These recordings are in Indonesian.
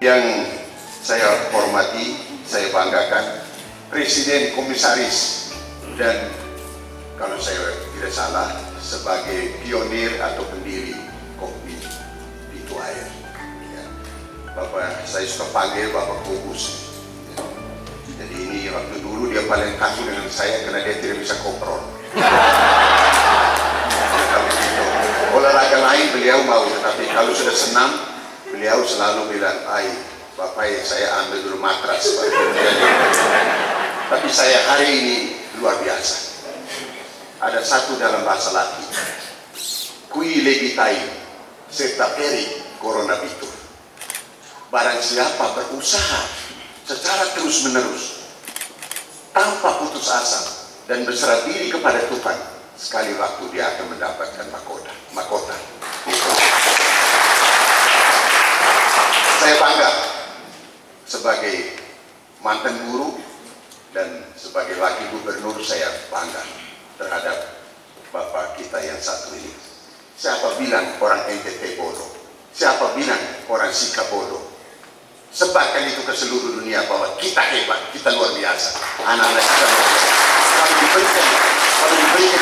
Yang saya hormati, saya banggakan, Presiden Komisaris, dan kalau saya tidak salah sebagai pionir atau pendiri Kopi Pintu Air. Ya. Bapak, saya suka panggil Bapak Kubus. Ya. Jadi ini waktu dulu dia paling kaku dengan saya karena dia tidak bisa koprol. Olahraga lain beliau mau, tetapi kalau sudah senam, beliau selalu bilang, Bapak ya, saya ambil dulu matras. Tapi saya hari ini luar biasa. Ada satu dalam bahasa Latin, kui legitai setaperi corona bitur. Barang siapa berusaha secara terus menerus tanpa putus asa dan berserah diri kepada Tuhan, sekali waktu dia akan mendapatkan mahkota. Saya bangga sebagai mantan guru dan sebagai wakil gubernur, saya bangga terhadap Bapak kita yang satu ini. Siapa bilang orang NTT bodoh? Siapa bilang orang Sika bodoh? Sebarkan itu ke seluruh dunia bahwa kita hebat, kita luar biasa. Anak-anak kita luar biasa. Kalau diberikan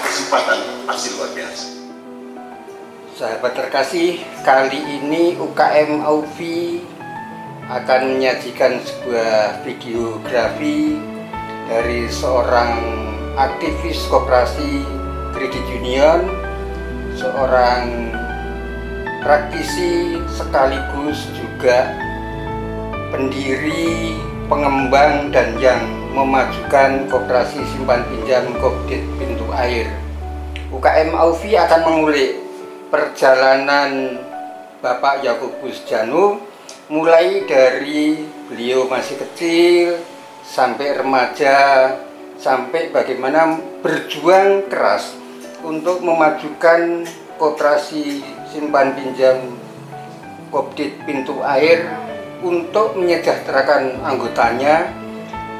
kesempatan pasti luar biasa. Sahabat terkasih, kali ini UKM Aufi akan menyajikan sebuah videografi dari seorang aktivis koperasi kredit union, seorang praktisi sekaligus juga pendiri, pengembang dan yang memajukan koperasi simpan pinjam Kopdit Pintu Air. UKM Aufi akan mengulik perjalanan Bapak Yakobus Janu mulai dari beliau masih kecil sampai remaja, sampai bagaimana berjuang keras untuk memajukan koperasi simpan pinjam Kopdit Pintu Air untuk menyejahterakan anggotanya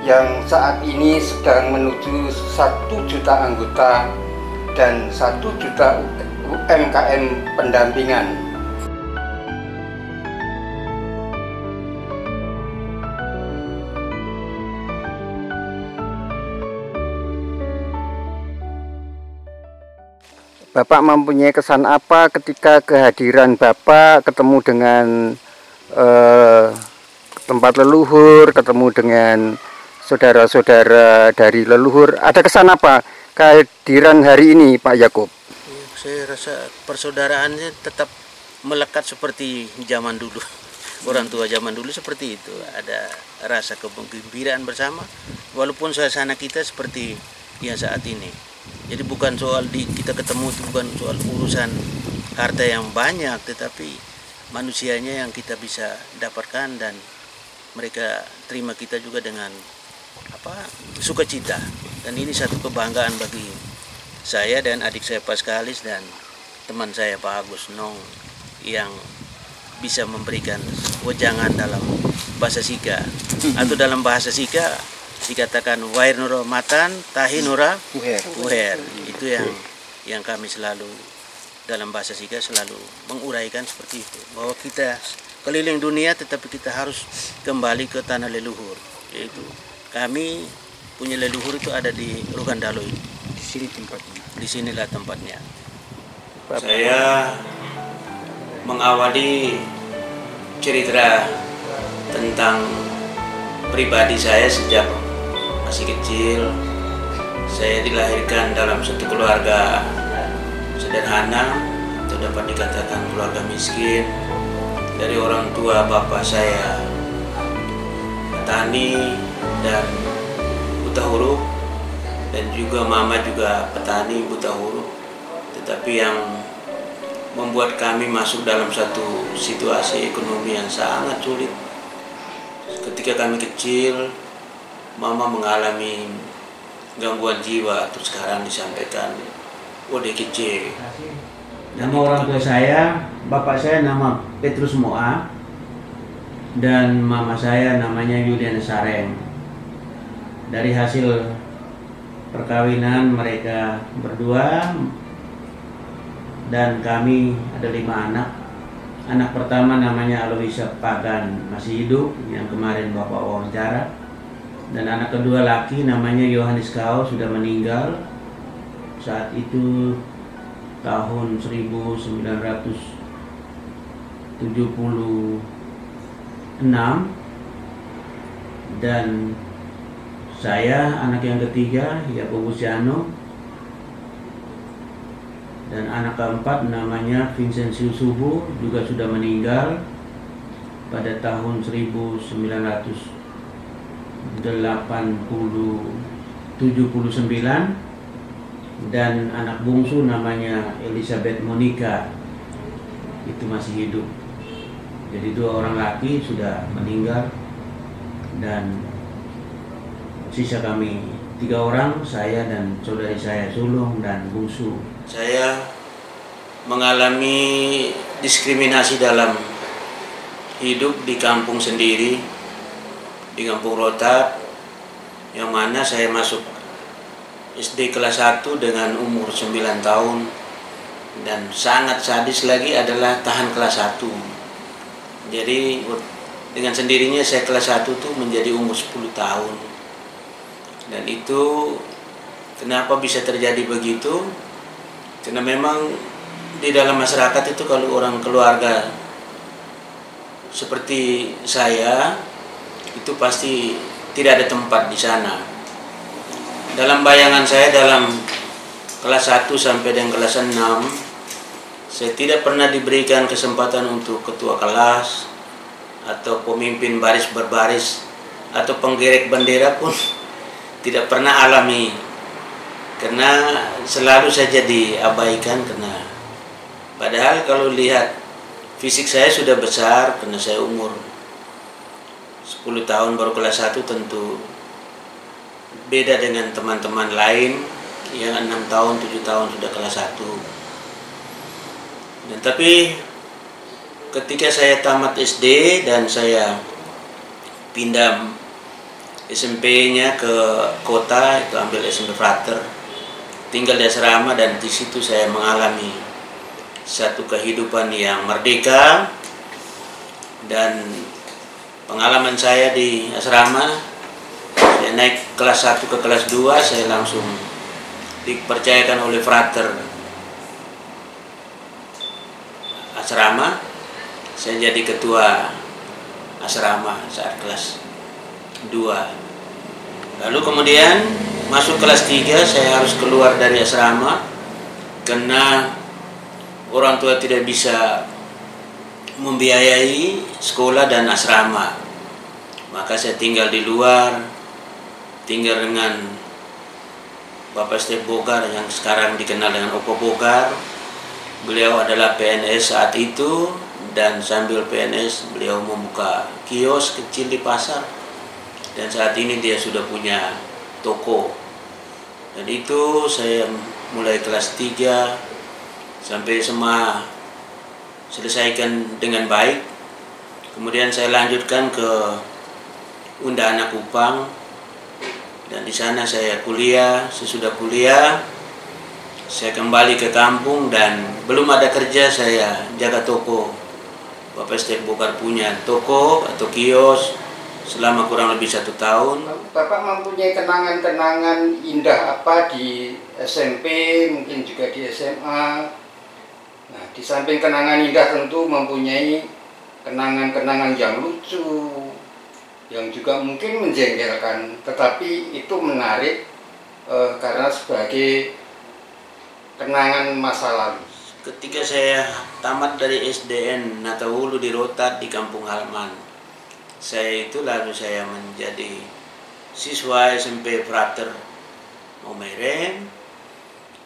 yang saat ini sedang menuju 1 juta anggota dan 1 juta UMKM pendampingan. Bapak mempunyai kesan apa ketika kehadiran Bapak ketemu dengan tempat leluhur, ketemu dengan saudara-saudara dari leluhur? Ada kesan apa kehadiran hari ini, Pak Yakub? Saya rasa persaudaraannya tetap melekat seperti zaman dulu. Orang tua zaman dulu seperti itu. Ada rasa kegembiraan bersama, walaupun suasana kita seperti yang saat ini. Jadi bukan soal kita ketemu itu bukan soal urusan harta yang banyak, tetapi manusianya yang kita bisa dapatkan dan mereka terima kita juga dengan sukacita. Dan ini satu kebanggaan bagi saya dan adik saya Paskalis dan teman saya Pak Agus Nong yang bisa memberikan wejangan dalam bahasa Sika, atau dalam bahasa Sika dikatakan wair nura matan tahi nura uher. Itu yang kami selalu dalam bahasa Sika selalu menguraikan seperti itu, bahwa kita keliling dunia tetapi kita harus kembali ke tanah leluhur, yaitu kami punya leluhur itu ada di Rugandalo ini. Di sini tempatnya. Di sinilah tempatnya. Saya mengawali cerita tentang pribadi saya sejak masih kecil. Saya dilahirkan dalam satu keluarga sederhana, atau dapat dikatakan keluarga miskin. Dari orang tua bapak saya petani dan buta huruf, dan juga mama juga petani buta huruf. Tetapi yang membuat kami masuk dalam satu situasi ekonomi yang sangat sulit. Ketika kami kecil, mama mengalami gangguan jiwa, terus sekarang disampaikan ODGJ. Nama orang tua saya, bapak saya nama Petrus Moa dan mama saya namanya Yuliana Sareng. Dari hasil perkawinan mereka berdua dan kami ada 5 anak. Anak pertama namanya Aloisa Pagan, masih hidup, yang kemarin Bapak wawancara. Dan anak kedua laki namanya Yohanes Kao, sudah meninggal saat itu tahun 1976. Dan saya anak yang ketiga Yakobus Yano, dan anak keempat namanya Vincentius Subu, juga sudah meninggal pada tahun 1979. Dan anak bungsu namanya Elizabeth Monica, itu masih hidup. Jadi 2 orang laki sudah meninggal dan sisa kami 3 orang, saya dan saudari saya sulung dan bungsu. Saya mengalami diskriminasi dalam hidup di kampung sendiri, di Kampung Rotap, yang mana saya masuk SD kelas 1 dengan umur 9 tahun, dan sangat sadis lagi adalah tahan kelas 1. Jadi dengan sendirinya saya kelas 1 tuh menjadi umur 10 tahun. Dan itu kenapa bisa terjadi begitu? Karena memang di dalam masyarakat itu kalau orang keluarga seperti saya itu pasti tidak ada tempat di sana. Dalam bayangan saya dalam kelas 1 sampai dengan kelas 6, saya tidak pernah diberikan kesempatan untuk ketua kelas atau pemimpin baris berbaris atau penggerek bendera pun tidak pernah alami, karena selalu saja diabaikan. Karena padahal kalau lihat fisik saya sudah besar, karena saya umur 10 tahun baru kelas 1, tentu beda dengan teman-teman lain yang 6 tahun, 7 tahun sudah kelas 1. Dan tapi ketika saya tamat SD dan saya pindah SMP-nya ke kota, itu ambil SMP Frater, tinggal di asrama, dan di situ saya mengalami satu kehidupan yang merdeka. Dan pengalaman saya di asrama, saya naik kelas 1 ke kelas 2, saya langsung dipercayakan oleh Frater asrama. Saya jadi ketua asrama saat kelas 2. Lalu kemudian masuk kelas 3, saya harus keluar dari asrama karena orang tua tidak bisa membiayai sekolah dan asrama. Maka saya tinggal di luar, tinggal dengan Bapak Stef Bogar yang sekarang dikenal dengan Opo Bogar. Beliau adalah PNS saat itu, dan sambil PNS beliau membuka kios kecil di pasar. Dan saat ini dia sudah punya toko. Dan itu saya mulai kelas 3 sampai SMA selesaikan dengan baik. Kemudian saya lanjutkan ke Unda Anak Kupang, dan di sana saya kuliah. Sesudah kuliah saya kembali ke kampung dan belum ada kerja, saya jaga toko. Bapak Stef Bogar punya toko atau kios selama kurang lebih 1 tahun. Bapak mempunyai kenangan-kenangan indah apa di SMP, mungkin juga di SMA. Nah, di samping kenangan indah tentu mempunyai kenangan-kenangan yang lucu, yang juga mungkin menjengkelkan, tetapi itu menarik karena sebagai kenangan masa lalu. Ketika saya tamat dari SDN Natawulu di Rotat di kampung halaman, saya itu lalu saya menjadi siswa SMP Frater Maumere.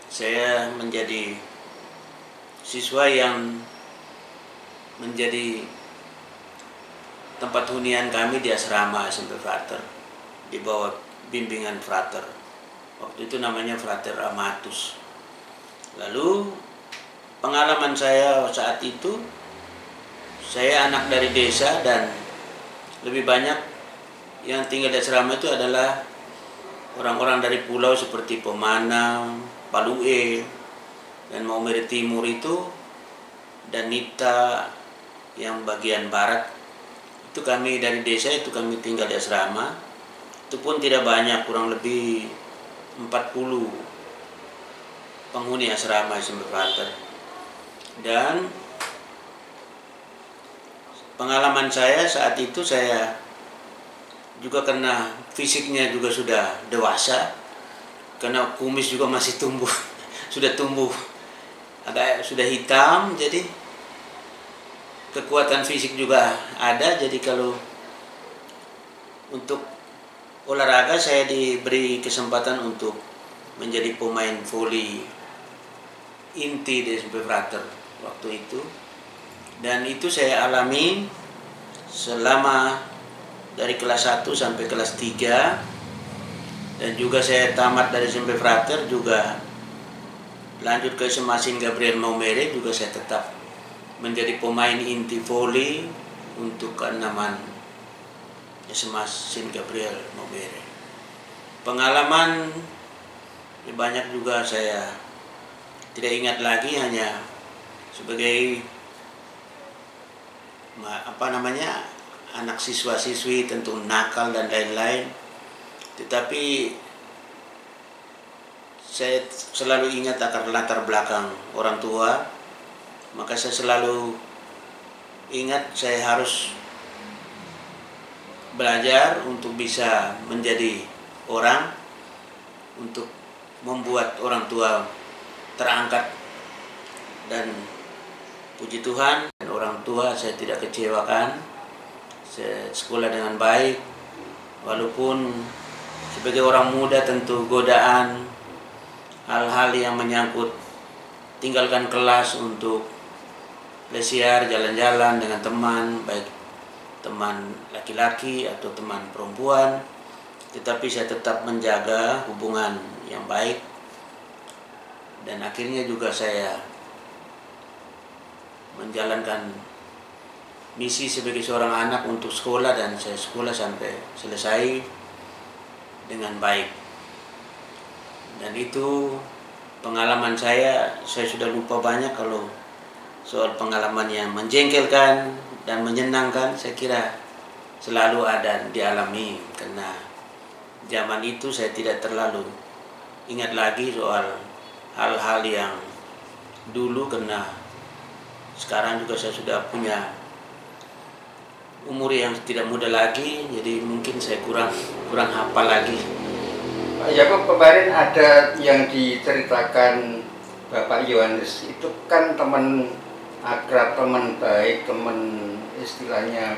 Saya menjadi siswa yang menjadi tempat hunian kami di asrama SMP Frater di bawah bimbingan Frater. Waktu itu namanya Frater Amatus. Lalu pengalaman saya saat itu, saya anak dari desa dan lebih banyak yang tinggal di asrama itu adalah orang-orang dari pulau seperti Pemanang, Palue, dan Maumere Timur itu, dan Nita, yang bagian barat. Itu kami dari desa itu kami tinggal di asrama. Itu pun tidak banyak, kurang lebih 40 penghuni asrama SMP Frater. Dan pengalaman saya saat itu, saya juga karena fisiknya juga sudah dewasa, karena kumis juga masih tumbuh, sudah tumbuh agak sudah hitam, jadi kekuatan fisik juga ada. Jadi kalau untuk olahraga saya diberi kesempatan untuk menjadi pemain voli inti di SMP Frater waktu itu. Dan itu saya alami selama dari kelas 1 sampai kelas 3. Dan juga saya tamat dari SMP Frater, juga lanjut ke SMA Saint Gabriel Maumere, juga saya tetap menjadi pemain inti voli untuk keenaman SMA Saint Gabriel Maumere. Pengalaman banyak juga saya tidak ingat lagi, hanya sebagai anak siswa-siswi tentu nakal dan lain-lain. Tetapi saya selalu ingat akan latar belakang orang tua, maka saya selalu ingat saya harus belajar untuk bisa menjadi orang, untuk membuat orang tua terangkat. Dan puji Tuhan, orang tua saya tidak kecewakan. Saya sekolah dengan baik, walaupun sebagai orang muda tentu godaan hal-hal yang menyangkut tinggalkan kelas untuk lesiar, jalan-jalan dengan teman, baik teman laki-laki atau teman perempuan, tetapi saya tetap menjaga hubungan yang baik. Dan akhirnya juga saya menjalankan misi sebagai seorang anak untuk sekolah, dan saya sekolah sampai selesai dengan baik. Dan itu pengalaman saya sudah lupa banyak. Kalau soal pengalaman yang menjengkelkan dan menyenangkan, saya kira selalu ada dialami, karena zaman itu saya tidak terlalu ingat lagi soal hal-hal yang dulu, karena sekarang juga saya sudah punya umur yang tidak muda lagi, jadi mungkin saya kurang hafal lagi. Pak Yakob, kemarin ada yang diceritakan Bapak Yohanes, itu kan teman akrab, teman baik, teman istilahnya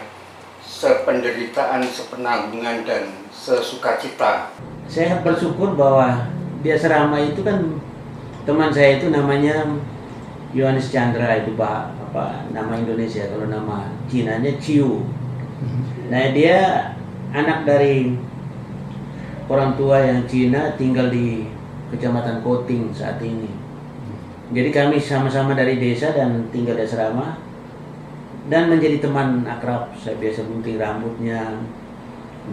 sependeritaan, sepenanggungan, dan sesukacita. Saya bersyukur bahwa di asrama itu kan teman saya itu namanya Yohanes Chandra, itu nama Indonesia, kalau nama Cinanya Ciu. Nah, dia anak dari orang tua yang Cina, tinggal di Kecamatan Koting saat ini. Jadi kami sama-sama dari desa dan tinggal di asrama, dan menjadi teman akrab. Saya biasa gunting rambutnya,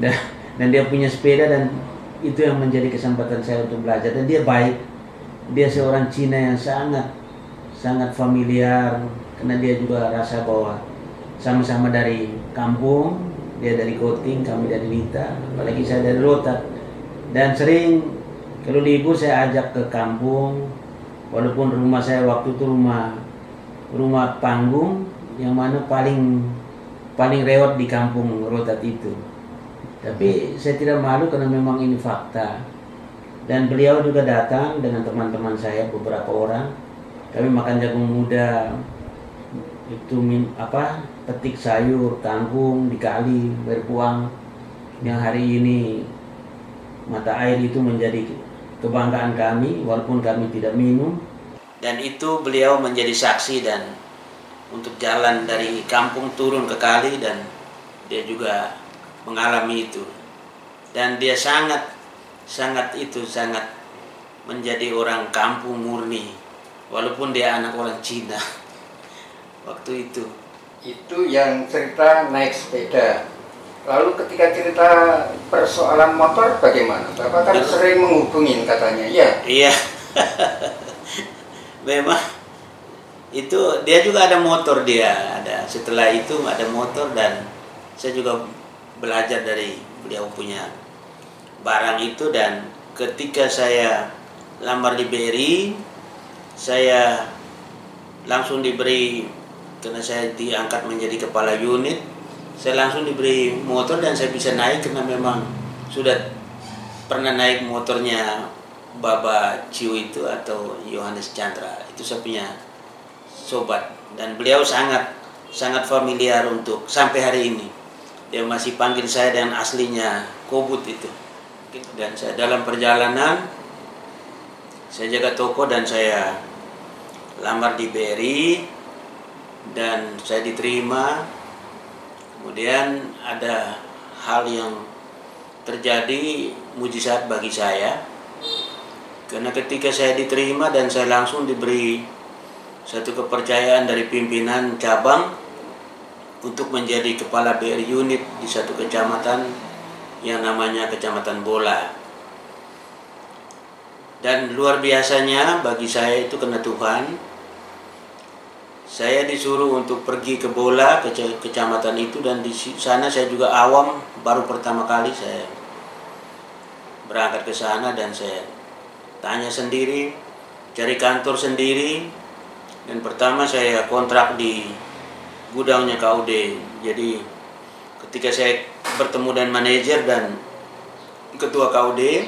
dan dia punya sepeda, dan itu yang menjadi kesempatan saya untuk belajar. Dan dia baik, dia seorang Cina yang sangat familiar, karena dia juga rasa bahwa sama-sama dari kampung, dia dari Koting, kami dari Nita, apalagi saya dari Rotat. Dan sering kalau libur saya ajak ke kampung, walaupun rumah saya waktu itu rumah panggung, yang mana paling rewat di kampung Rotat itu. Tapi saya tidak malu, karena memang ini fakta. Dan beliau juga datang dengan teman-teman saya, beberapa orang. Kami makan jagung muda, itu petik sayur, kangkung di kali, berpuang. Yang hari ini mata air itu menjadi kebanggaan kami, walaupun kami tidak minum. Dan itu beliau menjadi saksi, dan untuk jalan dari kampung turun ke kali, dan dia juga mengalami itu. Dan dia sangat menjadi orang kampung murni, walaupun dia anak orang Cina waktu itu. Itu yang cerita naik sepeda. Lalu ketika cerita persoalan motor bagaimana? Bapak kan sering menghubungin katanya, ya? Iya. Memang Itu dia juga ada motor, dia ada, setelah itu ada motor, dan saya juga belajar dari beliau punya barang itu. Dan ketika saya lamar di BRI, saya langsung diberi, karena saya diangkat menjadi kepala unit, saya langsung diberi motor dan saya bisa naik karena memang sudah pernah naik motornya Baba Ciu itu atau Yohanes Chandra. Itu saya punya sobat, dan beliau sangat familiar untuk sampai hari ini. Dia masih panggil saya dengan aslinya Kobut itu. Dan saya dalam perjalanan, saya jaga toko dan saya lamar di BRI dan saya diterima. Kemudian ada hal yang terjadi mujizat bagi saya, karena ketika saya diterima dan saya langsung diberi satu kepercayaan dari pimpinan cabang untuk menjadi kepala BRI unit di satu kecamatan yang namanya Kecamatan Bola. Dan luar biasanya bagi saya itu karena Tuhan, saya disuruh untuk pergi ke Bola, ke kecamatan itu, dan di sana saya juga awam, baru pertama kali saya berangkat ke sana, dan saya tanya sendiri, cari kantor sendiri. Dan pertama saya kontrak di gudangnya KUD. Jadi ketika saya bertemu dengan manajer dan ketua KUD,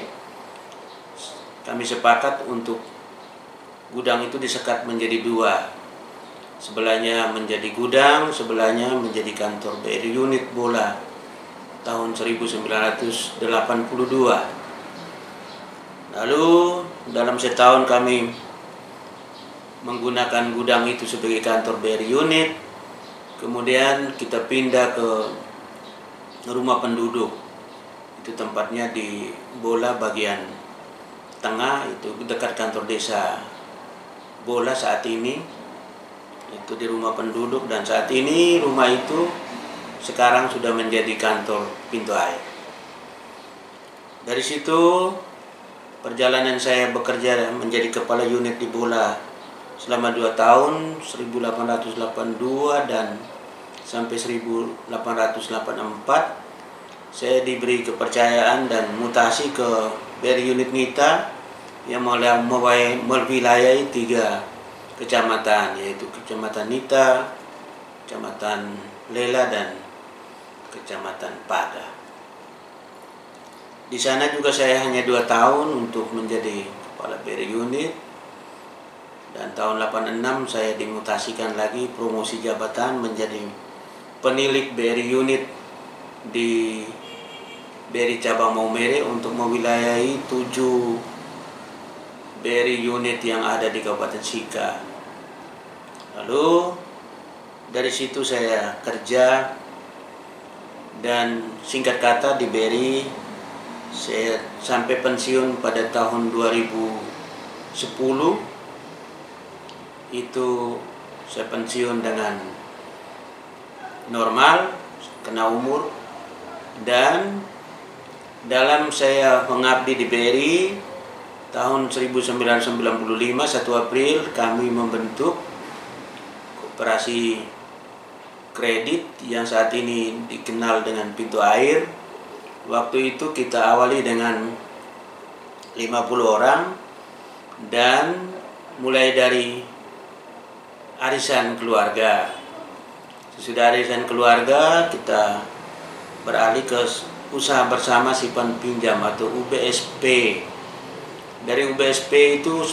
kami sepakat untuk gudang itu disekat menjadi dua. Sebelahnya menjadi gudang, sebelahnya menjadi kantor BRI unit Bola tahun 1982. Lalu dalam setahun kami menggunakan gudang itu sebagai kantor BRI unit. Kemudian kita pindah ke rumah penduduk. Itu tempatnya di Bola bagian tengah, itu dekat kantor desa Bola saat ini. Itu di rumah penduduk, dan saat ini rumah itu sekarang sudah menjadi kantor Pintu Air. Dari situ perjalanan saya bekerja menjadi kepala unit di Bola selama 2 tahun, 1882 dan sampai 1884. Saya diberi kepercayaan dan mutasi ke BRI unit Nita yang mewilayahi 3 kecamatan, yaitu Kecamatan Nita, Kecamatan Lela, dan Kecamatan Pada. Di sana juga saya hanya 2 tahun untuk menjadi kepala BRI unit. Dan tahun 86 saya dimutasikan lagi, promosi jabatan menjadi penilik BRI unit di BRI cabang Maumere untuk mewilayahi 7 BRI unit yang ada di Kabupaten Sika. Lalu dari situ saya kerja, dan singkat kata di BRI saya sampai pensiun pada tahun 2010. Itu saya pensiun dengan normal kena umur. Dan dalam saya mengabdi di BRI tahun 1995 1 April kami membentuk koperasi kredit yang saat ini dikenal dengan Pintu Air. Waktu itu kita awali dengan 50 orang, dan mulai dari arisan keluarga. Sesudah arisan keluarga kita beralih ke usaha bersama simpan pinjam atau UBSP. Dari UBSP itu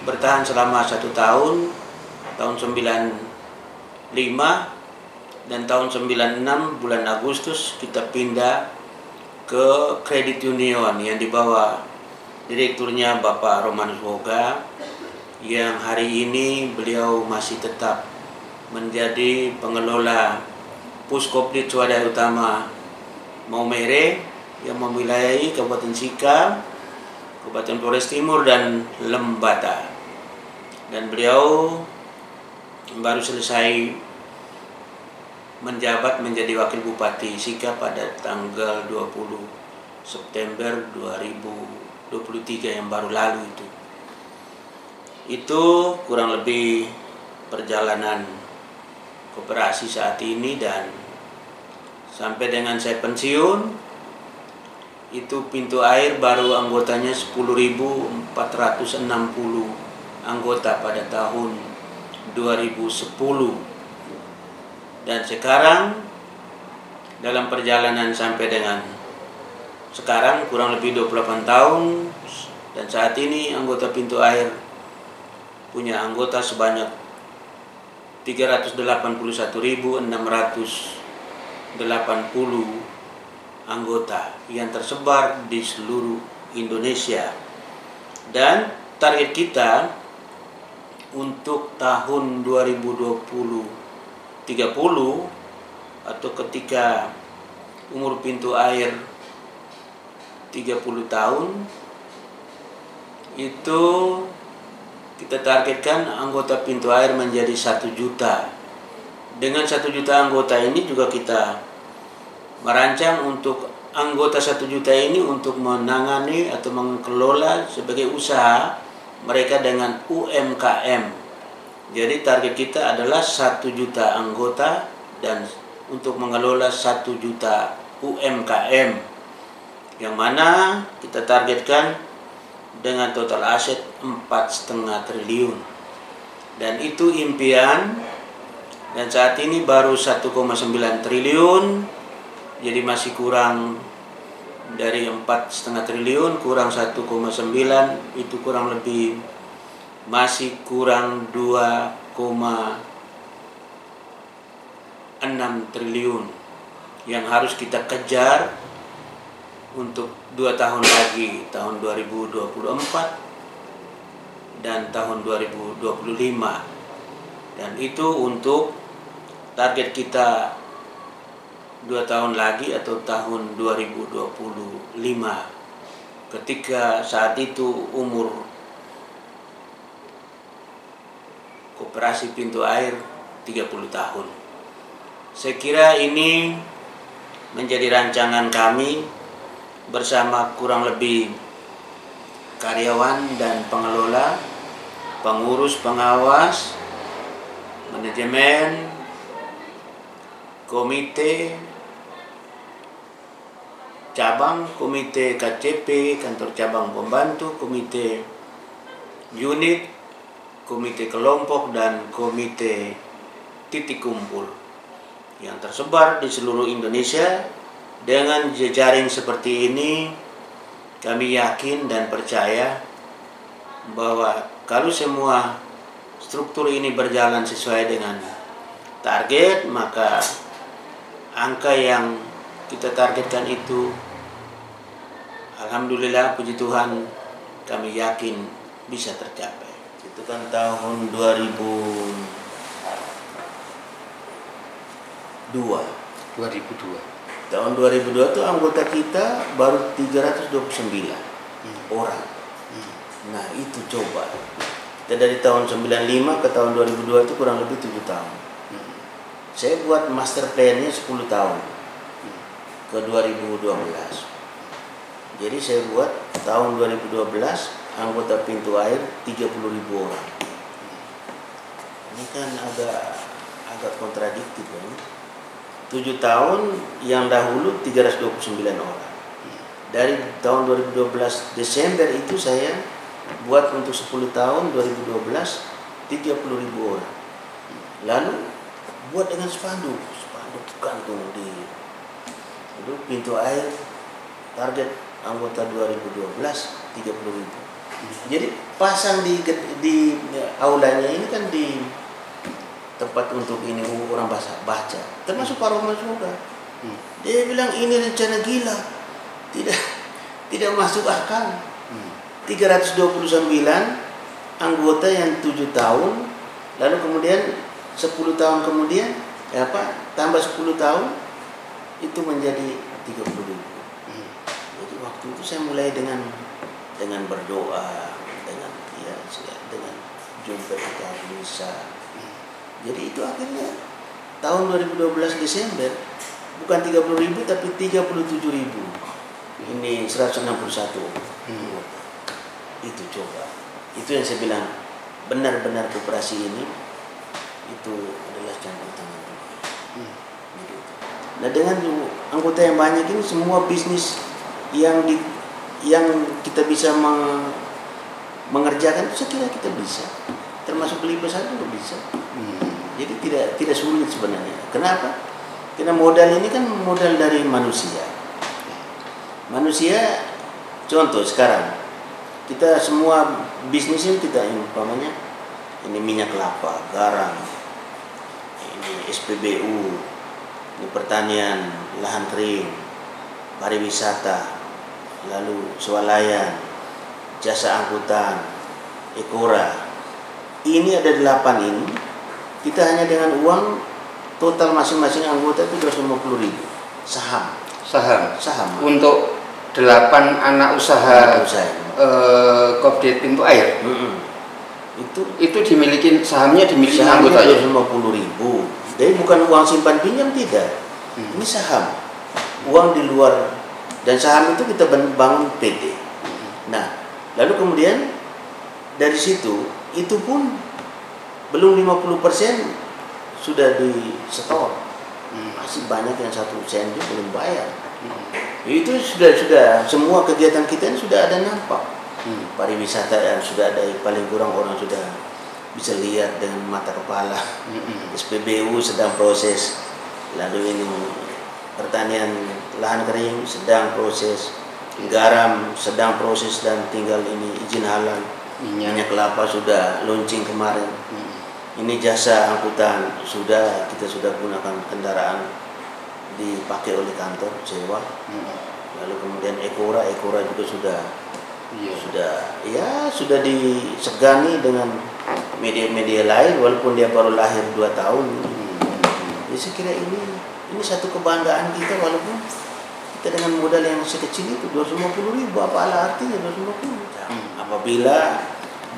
bertahan selama 1 tahun, tahun 95, dan tahun 96 bulan Agustus kita pindah ke Kredit Union yang dibawa direkturnya Bapak Romanus Woga, yang hari ini beliau masih tetap menjadi pengelola Puskopdit Swadaya Utama Maumere yang mewilayahi Kabupaten Sika, Kabupaten Flores Timur, dan Lembata. Dan beliau baru selesai menjabat menjadi Wakil Bupati Sika pada tanggal 20 September 2023 yang baru lalu itu. Itu kurang lebih perjalanan koperasi saat ini, dan sampai dengan saya pensiun itu pintu air baru anggotanya 10.460 anggota pada tahun 2010. Dan sekarang dalam perjalanan sampai dengan sekarang kurang lebih 28 tahun, dan saat ini anggota pintu air punya anggota sebanyak 381.680 anggota yang tersebar di seluruh Indonesia. Dan target kita untuk tahun 2020-30 atau ketika umur pintu air 30 tahun itu kita targetkan anggota pintu air menjadi 1 juta. Dengan 1 juta anggota ini juga kita merancang untuk anggota 1 juta ini untuk menangani atau mengelola sebagai usaha mereka dengan UMKM. Jadi target kita adalah 1 juta anggota dan untuk mengelola 1 juta UMKM, yang mana kita targetkan dengan total aset 4,5 triliun. Dan itu impian, dan saat ini baru 1,9 triliun. Jadi masih kurang dari 4,5 triliun, kurang 1,9, itu kurang lebih masih kurang 2,6 triliun yang harus kita kejar untuk 2 tahun lagi, tahun 2024 dan tahun 2025. Dan itu untuk target kita 2 tahun lagi atau tahun 2025, ketika saat itu umur koperasi pintu air 30 tahun. Saya kira ini menjadi rancangan kami bersama kurang lebih karyawan dan pengelola, pengurus, pengawas, manajemen, komite cabang, komite KCP, kantor cabang pembantu, komite unit, komite kelompok, dan komite titik kumpul yang tersebar di seluruh Indonesia. Dengan jejaring seperti ini, kami yakin dan percaya bahwa kalau semua struktur ini berjalan sesuai dengan target, maka angka yang kita targetkan itu, alhamdulillah, puji Tuhan, kami yakin bisa tercapai. Itu kan tahun 2002. Tahun 2002 itu anggota kita baru 329 orang. Nah itu coba, kita dari tahun 95 ke tahun 2002 itu kurang lebih 7 tahun. Saya buat master plan-nya 10 tahun ke 2012. Jadi saya buat tahun 2012 anggota pintu air 30.000 orang. Ini kan agak kontradiktif ya. 7 tahun yang dahulu 329 orang. Dari tahun 2012 Desember itu saya buat untuk 10 tahun 2012 30.000 orang. Lalu buat dengan spanduk gantung di itu pintu air, target anggota 2012 30.000. Jadi pasang di aulanya ini kan di tempat untuk ini orang baca, termasuk Pak Roman juga. Dia bilang ini rencana gila, tidak masuk akal. 329 anggota yang 7 tahun, lalu kemudian 10 tahun kemudian tambah 10 tahun itu menjadi 30.000. Jadi waktu itu saya mulai dengan berdoa, dengan jumpa kita bisa. Jadi itu akhirnya tahun 2012 Desember bukan 30.000 tapi 37.000. Ini 161. Itu coba. Itu yang saya bilang, benar-benar koperasi ini itu adalah campur tangan Tuhan. Gitu. Nah dengan anggota yang banyak ini semua bisnis yang kita bisa mengerjakan itu saya kira kita bisa, termasuk beli pesawat juga bisa. Jadi tidak sulit sebenarnya. Kenapa? Karena modal ini kan modal dari manusia. Manusia, contoh sekarang kita semua bisnis ini kita umpamanya ini minyak kelapa, garam, ini SPBU, ini pertanian, lahan kering, pariwisata, lalu swalayan, jasa angkutan, Ekora. Ini ada 8 ini. Kita hanya dengan uang total masing-masing anggota itu 250.000 saham untuk 8 anak usaha Kopdit Pintu Air. Itu dimiliki sahamnya anggota 250.000. Jadi bukan uang simpan pinjam, tidak. Ini saham, uang di luar, dan saham itu kita bangun PT. Nah, lalu kemudian dari situ itu pun belum 50% sudah di setor. Masih banyak yang 1 sen juga belum bayar. Itu sudah semua kegiatan kita ini sudah ada nampak. Pariwisata yang sudah ada, paling kurang orang sudah bisa lihat dengan mata kepala. SPBU sedang proses, lalu ini pertanian lahan kering sedang proses, garam sedang proses dan tinggal ini izin halal. Minyak kelapa sudah launching kemarin. Ini jasa angkutan kita sudah gunakan kendaraan dipakai oleh kantor sewa. Lalu kemudian Ekora juga sudah disegani dengan media-media lain walaupun dia baru lahir 2 tahun. Jadi saya kira ini satu kebanggaan kita walaupun kita dengan modal yang sekecil itu 250.000, apa artinya 250? Apabila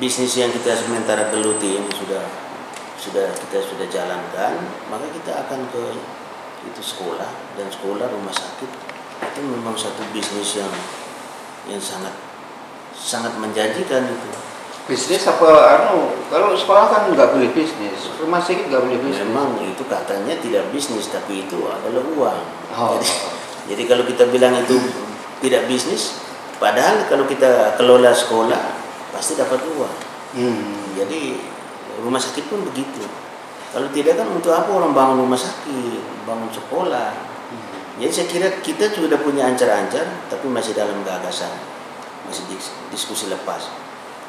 bisnis yang kita sementara geluti ini kita sudah jalankan, maka kita akan ke itu sekolah dan rumah sakit. Itu memang satu bisnis yang sangat menjanjikan itu. Bisnis apa kalau sekolah kan nggak boleh bisnis, rumah sakit nggak boleh bisnis. Memang itu katanya tidak bisnis, tapi itu adalah uang. Jadi kalau kita bilang itu tidak bisnis, padahal kalau kita kelola sekolah pasti dapat uang. Jadi rumah sakit pun begitu. Kalau tidak kan untuk apa orang bangun rumah sakit, bangun sekolah. Jadi saya kira kita sudah punya ancar-ancar, tapi masih dalam gagasan, masih diskusi lepas.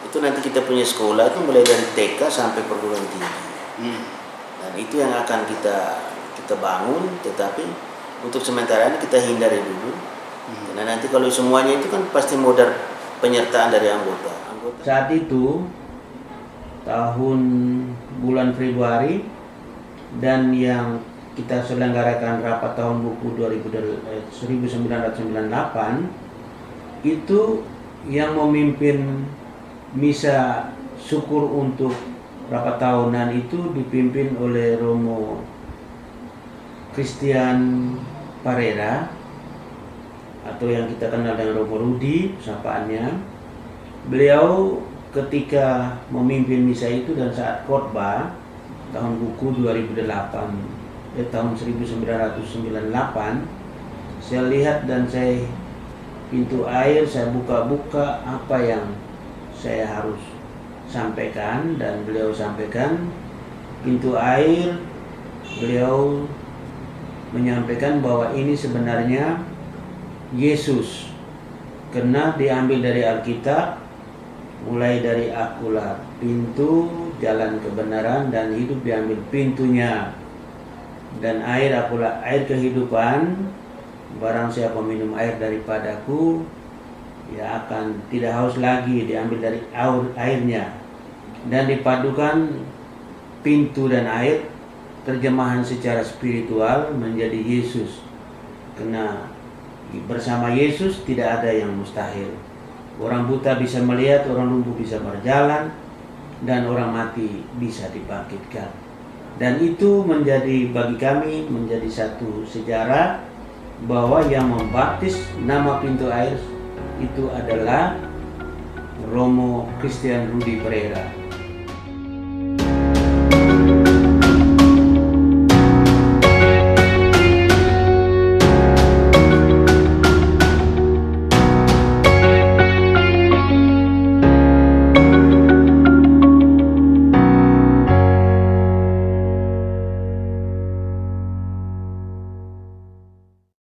Itu nanti kita punya sekolah itu mulai dari TK sampai perguruan tinggi. Dan itu yang akan kita bangun, tetapi untuk sementara ini kita hindari dulu. Karena nanti kalau semuanya itu kan pasti modal penyertaan dari anggota. Saat itu tahun bulan Februari dan yang kita selenggarakan rapat tahun buku 1998 itu yang memimpin misa syukur untuk rapat tahunan itu dipimpin oleh Romo Christian Parera atau yang kita kenal dengan Romo Rudi sapaannya. Beliau ketika memimpin misa itu dan saat khotbah tahun buku 1998, saya lihat dan saya pintu air, saya buka-buka apa yang saya harus sampaikan, dan beliau sampaikan pintu air. Beliau menyampaikan bahwa ini sebenarnya Yesus, karena diambil dari Alkitab, mulai dari akulah pintu jalan kebenaran dan hidup, diambil pintunya, dan air akulah air kehidupan, barang siapa minum air daripadaku ia akan tidak haus lagi, diambil dari airnya. Dan dipadukan pintu dan air, terjemahan secara spiritual menjadi Yesus, karena bersama Yesus tidak ada yang mustahil. Orang buta bisa melihat, orang lumpuh bisa berjalan, dan orang mati bisa dibangkitkan. Dan itu menjadi bagi kami menjadi satu sejarah bahwa yang membaptis nama pintu air itu adalah Romo Christian Rudi Parera.